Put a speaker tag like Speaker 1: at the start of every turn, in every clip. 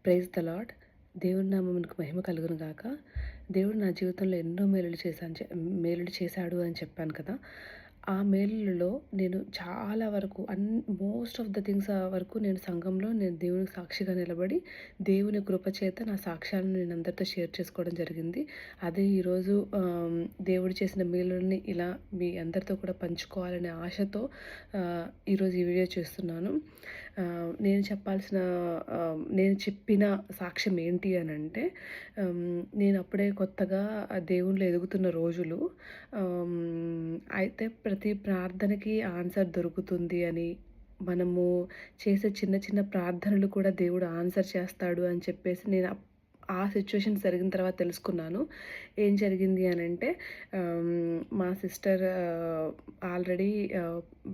Speaker 1: Praise the lord. దేవుని నామమునకు మహిమ కలుగును గాక. దేవుడు నా జీవితంలో ఎన్నో మేలులు చేశాడు అని చెప్పాను కదా! ఆ మేలులలో నేను చాలా వరకు మోస్ట్ ఆఫ్ ద థింగ్స్ వరకు నేను సంఘంలో నేను దేవునికి సాక్షిగా నిలబడి, దేవుని కృప చేత నా సాక్ష్యాలను నేను అందరితో షేర్ చేసుకోవడం జరిగింది. అదే ఈరోజు దేవుడు చేసిన మేలులని ఇలా మీ అందరితో కూడా పంచుకోవాలనే ఆశతో ఈరోజు ఈ వీడియో చేస్తున్నాను. నేను చెప్పాల్సిన నేను చెప్పిన సాక్ష్యం ఏంటి అనంటే, నేను అప్పుడే కొత్తగా దేవునిలో ఎదుగుతున్న రోజులు. అయితే ప్రతి ప్రార్థనకి ఆన్సర్ దొరుకుతుంది అని, మనము చేసే చిన్న చిన్న ప్రార్థనలు కూడా దేవుడు ఆన్సర్ చేస్తాడు అని చెప్పేసి నేను ఆ సిచ్యువేషన్ జరిగిన తర్వాత తెలుసుకున్నాను. ఏం జరిగింది అనంటే, మా సిస్టర్ ఆల్రెడీ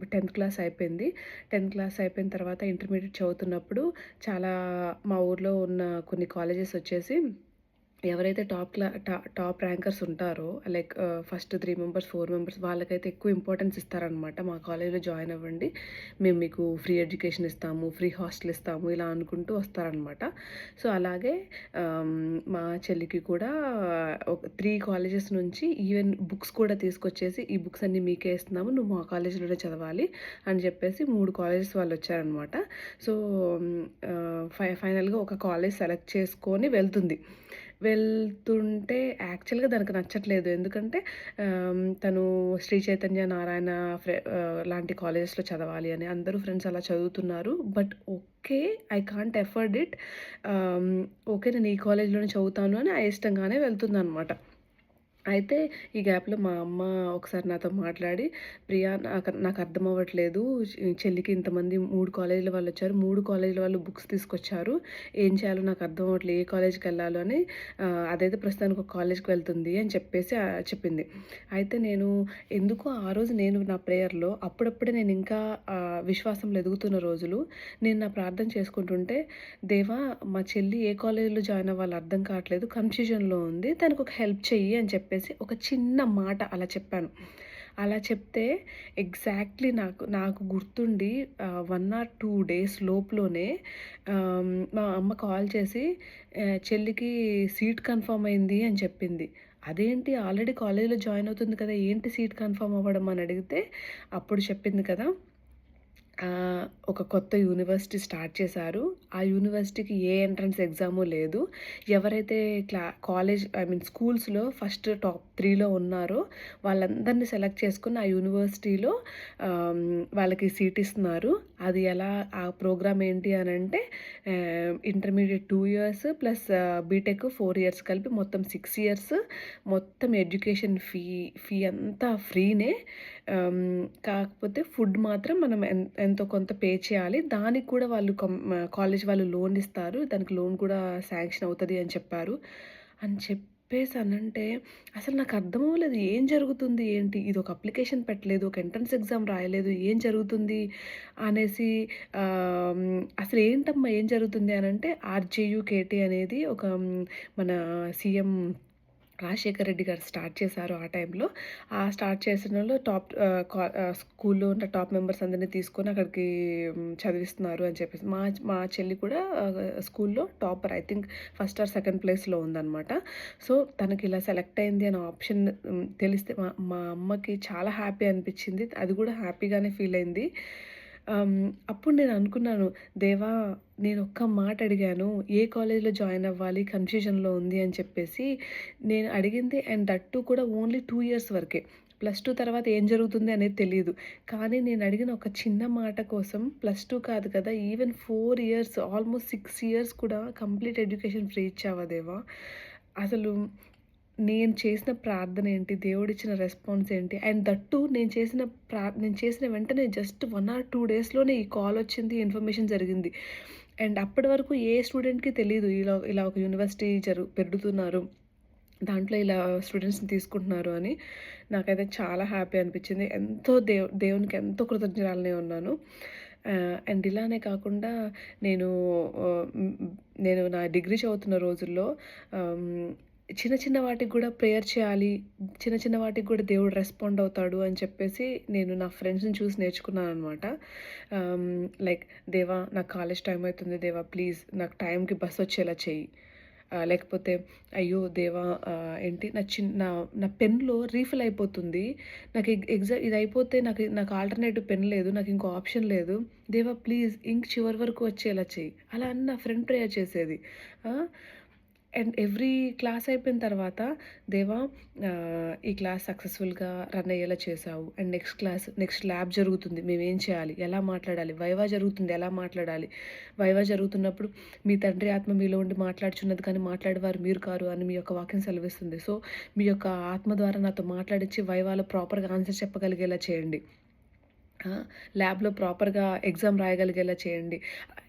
Speaker 1: 10th క్లాస్ అయిపోయింది. 10th క్లాస్ అయిపోయిన తర్వాత ఇంటర్మీడియట్ చదువుతున్నప్పుడు చాలా మా ఊర్లో ఉన్న కొన్ని కాలేజెస్ వచ్చేసి ఎవరైతే టాప్ ర్యాంకర్స్ ఉంటారో, లైక్ ఫస్ట్ 3 మెంబర్స్, 4 మెంబర్స్ వాళ్ళకైతే ఎక్కువ ఇంపార్టెన్స్ ఇస్తారనమాట. మా కాలేజీలో జాయిన్ అవ్వండి, మేము మీకు ఫ్రీ ఎడ్యుకేషన్ ఇస్తాము, ఫ్రీ హాస్టల్ ఇస్తాము, ఇలా అనుకుంటూ వస్తారనమాట. సో అలాగే మా చెల్లికి కూడా ఒక 3 కాలేజెస్ నుంచి ఈవెన్ బుక్స్ కూడా తీసుకొచ్చేసి, ఈ బుక్స్ అన్నీ మీకే ఇస్తున్నాము, నువ్వు మా కాలేజీలోనే చదవాలి అని చెప్పేసి 3 కాలేజెస్ వాళ్ళు వచ్చారనమాట. సో ఫైనల్గా ఒక కాలేజ్ సెలెక్ట్ చేసుకొని వెళ్తుంటే యాక్చువల్‌గా దానికి నచ్చట్లేదు. ఎందుకంటే తను శ్రీ చైతన్య నారాయణ లాంటి కాలేజెస్‌లో చదవాలి అని. అందరూ ఫ్రెండ్స్ అలా చదువుతున్నారు. But okay, I can't afford it. Okay, నేను ఈ కాలేజ్‌లోనే చదువుతాను అని అయిష్టంగానే వెళ్తుందనమాట. అయితే ఈ గ్యాప్‌లో మా అమ్మ ఒకసారి నాతో మాట్లాడి, "ప్రియా, నాకు అర్థం అవ్వట్లేదు. చెల్లికి ఇంతమంది 3 కాలేజీల వాళ్ళొచ్చారు. 3 కాలేజీల వాళ్ళు బుక్స్ తీసుకొచ్చారు. ఏం చేయాలో నాకు అర్థం అవ్వట్లేదు. ఏ కాలేజ్‌కెళ్ళాలో అని. అదైతే ప్రస్తుతానికి ఒక కాలేజ్‌కి వెళ్తుంది" అని చెప్పేసి చెప్పింది. అయితే నేను ఎందుకో ఆ రోజు నేను నా ప్రేయర్‌లో అప్పుడప్పుడే నేను ఇంకా విశ్వాసంలో ఎదుగుతున్న రోజులు. నేను నా ప్రార్థన చేసుకుంటుంటే, "దేవా, మా చెల్లి ఏ కాలేజీలో జాయిన్ అవ్వాలో అర్థం కావట్లేదు. కన్‌ఫ్యూజన్‌లో ఉంది. తనకొక హెల్ప్ చెయ్యి" అని చెప్పేసి ఒక చిన్న మాట అలా చెప్పాను. అలా చెప్తే ఎగ్జాక్ట్‌లీ నాకు గుర్తుండి 1 ఆర్ 2 డేస్ లోపులోనే మా అమ్మ కాల్ చేసి చెల్లికి సీట్ కన్ఫర్మ్ అయింది అని చెప్పింది. అదేంటి, ఆల్రెడీ కాలేజ్‌లో జాయిన్ అవుతుంది కదా! ఏంటి సీట్ కన్ఫర్మ్ అవ్వడం అని అడిగితే అప్పుడు చెప్పింది కదా, ఒక కొత్త యూనివర్సిటీ స్టార్ట్ చేశారు. ఆ యూనివర్సిటీకి ఏ ఎంట్రన్స్ ఎగ్జాము లేదు. ఎవరైతే స్కూల్స్‌లో ఫస్ట్ టాప్ 3లో ఉన్నారో వాళ్ళందరిని సెలెక్ట్ చేసుకొని ఆ యూనివర్సిటీలో వాళ్ళకి సీట్ ఇస్తున్నారు. అది ఎలా, ఆ ప్రోగ్రామ్ ఏంటి అనంటే, intermediate 2 years plus BTech 4 years కలిపి మొత్తం 6 ఇయర్స్. మొత్తం ఎడ్యుకేషన్ ఫీ అంతా ఫ్రీనే. కాకపోతే ఫుడ్ మాత్రం మనం ఎంతో కొంత పే చేయాలి. దానికి కూడా వాళ్ళు కాలేజ్ వాళ్ళు లోన్ ఇస్తారు. దానికి లోన్ కూడా శాంక్షన్ అవుతది అని చెప్పారు. అని చెప్పేసనంటే అసలు నాకు అర్థం అవ్వలేదు. ఏం జరుగుతుంది ఏంటి? ఇదొక అప్లికేషన్ పెట్టలేదు, ఒక ఎంట్రన్స్ ఎగ్జామ్ రాయలేదు, ఏం జరుగుతుంది అనేసి అసలు ఏంటమ్మా ఏం జరుగుతుంది అనంటే, ఆర్‌జేయూకేటీ అనేది ఒక మన సీఎం రాజశేఖర్ రెడ్డి గారు స్టార్ట్ చేశారు ఆ టైంలో. ఆ స్టార్ట్ చేసినోళ్ళు స్కూల్లో ఉన్న టాప్ మెంబర్స్ అందరిని తీసుకొని అక్కడికి చదివిస్తున్నారు అని చెప్పేసి. మా మా చెల్లి కూడా స్కూల్లో topper, I think first or second ప్లేస్‌లో ఉందనమాట. సో తనకి ఇలా సెలెక్ట్ అయింది అనే ఆప్షన్ తెలిస్తే మా మా అమ్మకి చాలా హ్యాపీ అనిపించింది. అది కూడా హ్యాపీగానే ఫీల్ అయింది. అప్పుడు నేను అనుకున్నాను, దేవా, నేను ఒక్క మాట అడిగాను, ఏ కాలేజ్‌లో జాయిన్ అవ్వాలి, కన్‌ఫ్యూజన్‌లో ఉంది అని చెప్పేసి నేను అడిగింది. అండ్ దట్ టూ కూడా ఓన్లీ 2 ఇయర్స్ వరకే. +2 తర్వాత ఏం జరుగుతుంది అనేది తెలీదు. కానీ నేను అడిగిన ఒక చిన్న మాట కోసం +2 కాదు కదా, ఈవెన్ 4 ఇయర్స్, ఆల్మోస్ట్ 6 ఇయర్స్ కూడా కంప్లీట్ ఎడ్యుకేషన్ ఫ్రీ ఇచ్చావా దేవా! అసలు నేను చేసిన ప్రార్థన ఏంటి? దేవుడిచ్చిన రెస్పాన్స్ ఏంటి? అండ్ దట్ టూ నేను చేసిన వెంటనే జస్ట్ 1 ఆర్ 2 డేస్‌లోనే ఈ కాల్ వచ్చింది, ఇన్ఫర్మేషన్ జరిగింది. అండ్ అప్పటి వరకు ఏ స్టూడెంట్‌కి తెలీదు ఇలా ఇలా ఒక యూనివర్సిటీ పెడుతున్నారు, దాంట్లో ఇలా స్టూడెంట్స్‌ని తీసుకుంటున్నారు అని. నాకైతే చాలా హ్యాపీ అనిపించింది. ఎంతో దేవునికి ఎంతో కృతజ్ఞురాలినే ఉన్నాను. అండ్ ఇలానే కాకుండా నేను నేను నా డిగ్రీ చదువుతున్న రోజుల్లో చిన్న చిన్న వాటికి గూడా ప్రేయర్ చేయాలి. చిన్న చిన్న వాటికి గూడా దేవుడు రెస్పాండ్ అవుతాడు అని చెప్పేసి నేను నా ఫ్రెండ్స్‌ని చూసి నేర్చుకున్నాననమాట. లైక్ దేవా నాకు కాలేజ్ టైమ్ అయితుంది దేవా ప్లీజ్ నాకు టైంకి బస్ వచ్చేలా చెయ్యి. లేకపోతే అయ్యో దేవా ఏంటి నా నా పెన్‌లో రీఫిల్ అయిపోతుంది. నాకు ఇది అయిపోతే నాకు ఆల్టర్‌నేటివ్ పెన్ లేదు. నాకు ఇంకో ఆప్షన్ లేదు. దేవా ప్లీజ్ ఇంక్ చివరి వరకు వచ్చేలా చెయ్యి. అలా అని నా ఫ్రెండ్ ప్రేయర్ చేసేది. ఆ! అండ్ ఎవ్రీ క్లాస్ అయిపోయిన తర్వాత దేవా ఈ క్లాస్ సక్సెస్‌ఫుల్‌గా రన్ అయ్యేలా చేశావు. అండ్ నెక్స్ట్ ల్యాబ్ జరుగుతుంది. మేమేం చేయాలి? ఎలా మాట్లాడాలి? వైవా జరుగుతుంది. ఎలా మాట్లాడాలి? వైవా జరుగుతున్నప్పుడు మీ తండ్రి ఆత్మ మీలో ఉండి మాట్లాడుచున్నది కానీ మాట్లాడేవారు మీరు కారు అని మీ యొక్క వాక్యం సెలవిస్తుంది. సో, మీ యొక్క ఆత్మ ద్వారా నాతో మాట్లాడించి వైవాలో ప్రాపర్‌గా ఆన్సర్ చెప్పగలిగేలా చేయండి. ఆ! ల్యాబ్‌లో ప్రాపర్‌గా ఎగ్జామ్ రాయగలిగేలా చేయండి.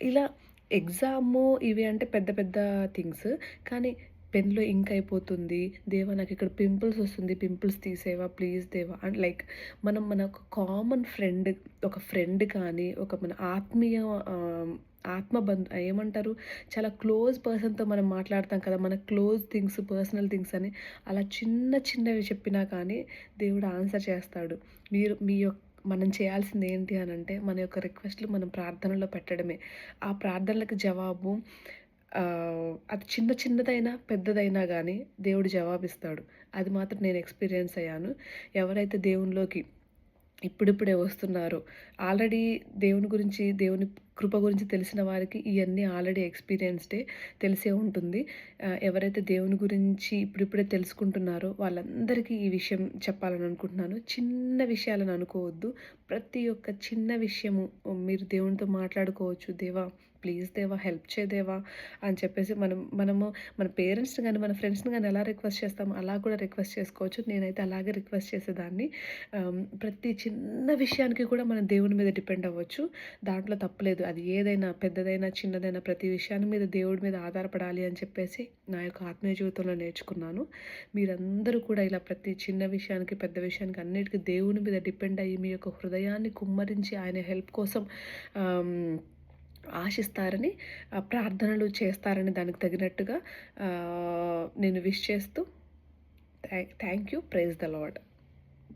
Speaker 1: ఇలా ఎగ్జాము ఇవి అంటే పెద్ద పెద్ద థింగ్స్. కానీ పెన్‌లో ఇంక్ అయిపోతుంది. దేవా నాకిక్కడ పింపుల్స్ వస్తుంది. పింపుల్స్ తీసేవా ప్లీజ్ దేవా అండ్ లైక్ మన ఒక కామన్ ఫ్రెండ్ ఒక ఫ్రెండ్ కానీ, ఒక మన ఆత్మీయ ఏమంటారు? చాలా క్లోజ్ పర్సన్‌తో మనం మాట్లాడతాం కదా! మన క్లోజ్ థింగ్స్, పర్సనల్ థింగ్స్ అని అలా చిన్నవి చెప్పినా కానీ దేవుడు ఆన్సర్ చేస్తాడు. మీ యొక్క మనం చేయాల్సింది ఏంటి అనంటే, మన యొక్క రిక్వెస్ట్‌లు మనం ప్రార్థనలో పెట్టడమే. ఆ ప్రార్థనలకు జవాబు అది చిన్నదైనా, పెద్దదైనా గానీ దేవుడు జవాబిస్తాడు. అది మాత్రం నేను ఎక్స్‌పీరియన్స్ అయ్యాను. ఎవరైతే దేవునిలోకి ఇప్పుడిప్పుడే వస్తున్నారో, ఆల్రెడీ దేవుని కృప గురించి తెలిసిన వారికి ఇయన్నీ ఆల్రెడీ ఎక్స్‌పీరియన్స్‌డే తెలిసే ఉంటుంది. ఎవరైతే దేవుని గురించి ఇప్పుడిప్పుడే తెలుసుకుంటున్నారో వాళ్ళందరికీ ఈ విషయం చెప్పాలని అనుకుంటున్నాను. చిన్న విషయాలని అనుకోవద్దు. ప్రతి ఒక్క చిన్న విషయము మీరు దేవునితో మాట్లాడుకోవచ్చు. దేవా ప్లీజ్ దేవా హెల్ప్ చేయి దేవా అని చెప్పేసి మనము మన పేరెంట్స్‌ని గాని, మన ఫ్రెండ్స్‌ని గాని ఎలా రిక్వెస్ట్ చేస్తామో అలా కూడా రిక్వెస్ట్ చేసుకోవచ్చు. నేనైతే అలాగే రిక్వెస్ట్ చేసేదాన్ని. ప్రతి చిన్న విషయానికి కూడా మనం దేవుని మీద డిపెండ్ అవ్వచ్చు. దాంట్లో తప్పులేదు. అది ఏదైనా పెద్దదైనా, చిన్నదైనా ప్రతి విషయాన్ని మీద దేవుడి మీద ఆధారపడాలి అని చెప్పేసి నా యొక్క ఆత్మీయ జీవితంలో నేర్చుకున్నాను. మీరందరూ కూడా ఇలా ప్రతి చిన్న విషయానికి, పెద్ద విషయానికి అన్నిటికి దేవుని మీద డిపెండ్ అయ్యి మీ యొక్క హృదయాన్ని కుమ్మరించి ఆయన హెల్ప్ కోసం ఆహ్, ఆశిస్తారని, ప్రార్థనలు చేస్తారని దానికి తగినట్టుగా నేను విష్ చేస్తూ thank you. Praise the lord.